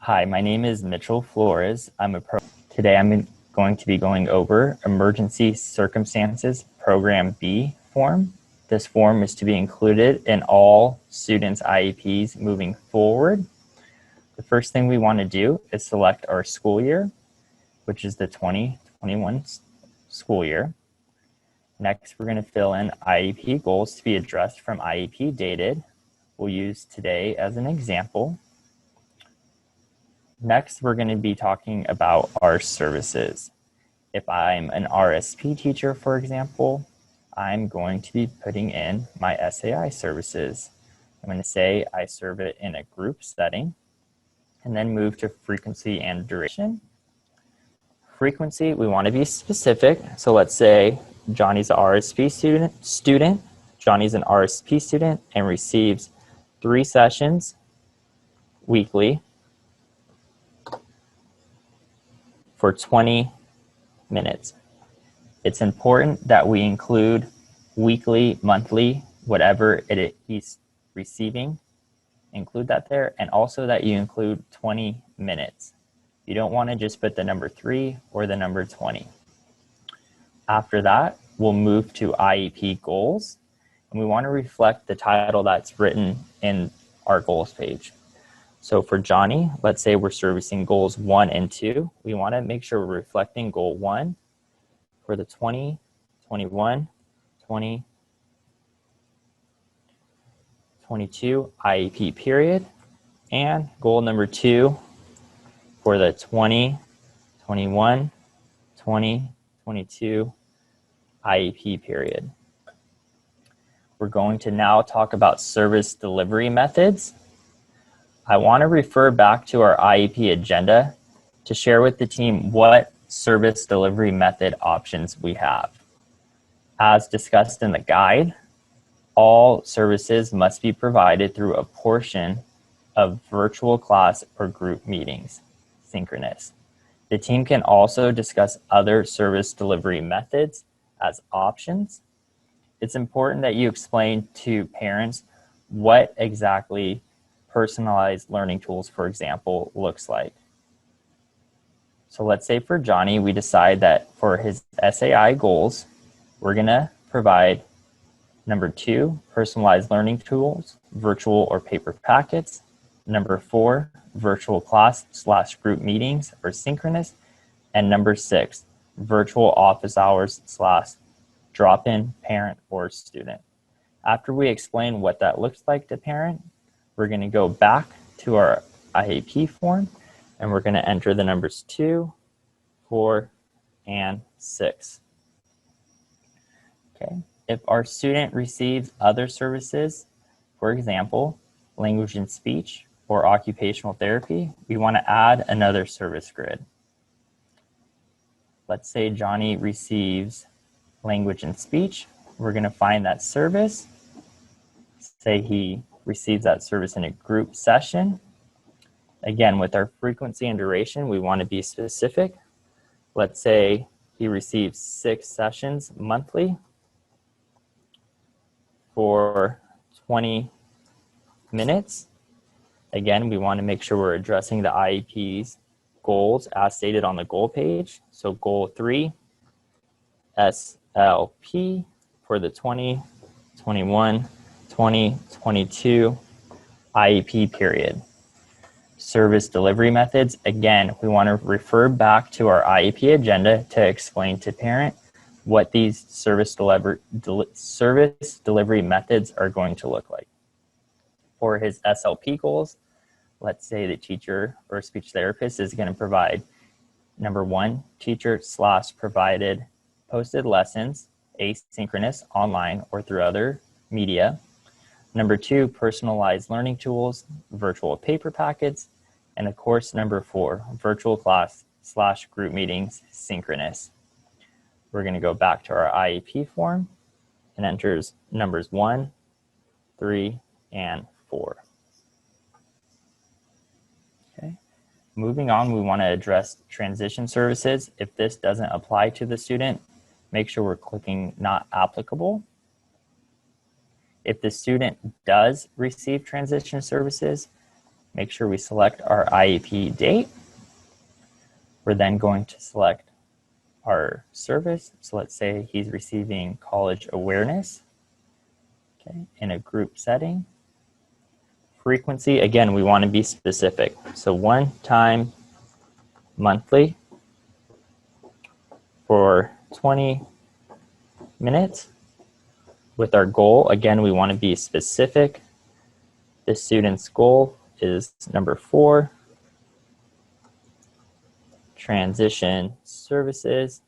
Hi, my name is Mitchell Flores. Today going to be going over Emergency Circumstances Program B form. This form is to be included in all students' IEPs moving forward. The first thing we want to do is select our school year, which is the 2021 school year. Next, we're going to fill in IEP goals to be addressed from IEP dated. We'll use today as an example. Next, we're going to be talking about our services. If I'm an RSP teacher, for example, I'm going to be putting in my SAI services. I'm going to say I serve it in a group setting, and then move to frequency and duration. Frequency, we want to be specific. So let's say Johnny's an RSP student. Johnny's an RSP student and receives 3 sessions weekly for 20 minutes. It's important that we include weekly, monthly, whatever he's receiving, include that there, and also that you include 20 minutes. You don't want to just put the number 3 or the number 20. After that, we'll move to IEP goals, and we want to reflect the title that's written in our goals page. So for Johnny, let's say we're servicing goals 1 and 2. We want to make sure we're reflecting goal 1 for the 2021, 2022 IEP period, and goal number 2 for the 2021, 2022 IEP period. We're going to now talk about service delivery methods. I want to refer back to our IEP agenda to share with the team what service delivery method options we have. As discussed in the guide, all services must be provided through a portion of virtual class or group meetings, synchronous. The team can also discuss other service delivery methods as options. It's important that you explain to parents what exactly personalized learning tools, for example, looks like. So let's say for Johnny, we decide that for his SAI goals, we're gonna provide number 2, personalized learning tools, virtual or paper packets. Number 4, virtual class/group meetings or synchronous. And number 6, virtual office hours / drop-in parent or student. After we explain what that looks like to parent, we're going to go back to our IEP form, and we're going to enter the numbers 2, 4, and 6. Okay. If our student receives other services, for example, language and speech or occupational therapy, we want to add another service grid. Let's say Johnny receives language and speech. We're going to find that service. Say he receives that service in a group session. Again, with our frequency and duration, we want to be specific. Let's say he receives 6 sessions monthly for 20 minutes. Again, we want to make sure we're addressing the IEP's goals as stated on the goal page. So goal 3, SLP for the 2021, 2022 IEP period. Service delivery methods, again, we want to refer back to our IEP agenda to explain to parent what these service delivery methods are going to look like. For his SLP goals, let's say the teacher or speech therapist is going to provide number 1, teacher / provided posted lessons, asynchronous, online, or through other media. Number 2, personalized learning tools, virtual paper packets. And of course, number 4, virtual class / group meetings, synchronous. We're going to go back to our IEP form and enters numbers 1, 3, and 4. Okay. Moving on, we want to address transition services. If this doesn't apply to the student, make sure we're clicking not applicable. If the student does receive transition services, make sure we select our IEP date. We're then going to select our service. So let's say he's receiving college awareness, okay, in a group setting. Frequency, again, we want to be specific. So 1 time monthly for 20 minutes. With our goal, again, we want to be specific. The student's goal is number 4, transition services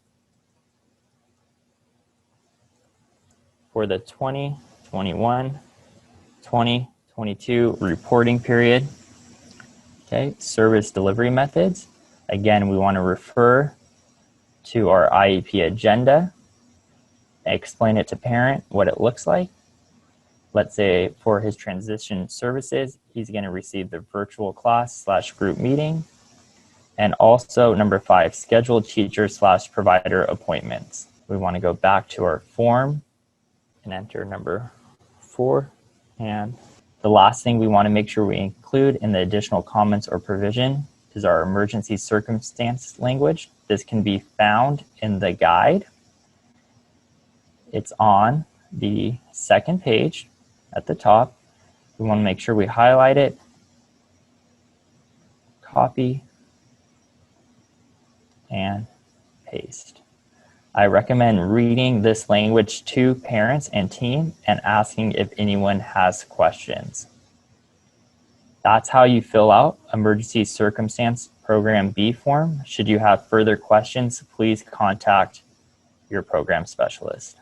for the 2021, 2022 reporting period. Okay, service delivery methods. Again, we want to refer to our IEP agenda, explain it to parent what it looks like. Let's say for his transition services, he's going to receive the virtual class/group meeting. And also number 5, scheduled teacher/provider appointments. We want to go back to our form and enter number 4. And the last thing we want to make sure we include in the additional comments or provision is our emergency circumstance language. This can be found in the guide. It's on the second page at the top. We want to make sure we highlight it, copy, and paste. I recommend reading this language to parents and team and asking if anyone has questions. That's how you fill out Emergency Circumstance Program B form. Should you have further questions, please contact your program specialist.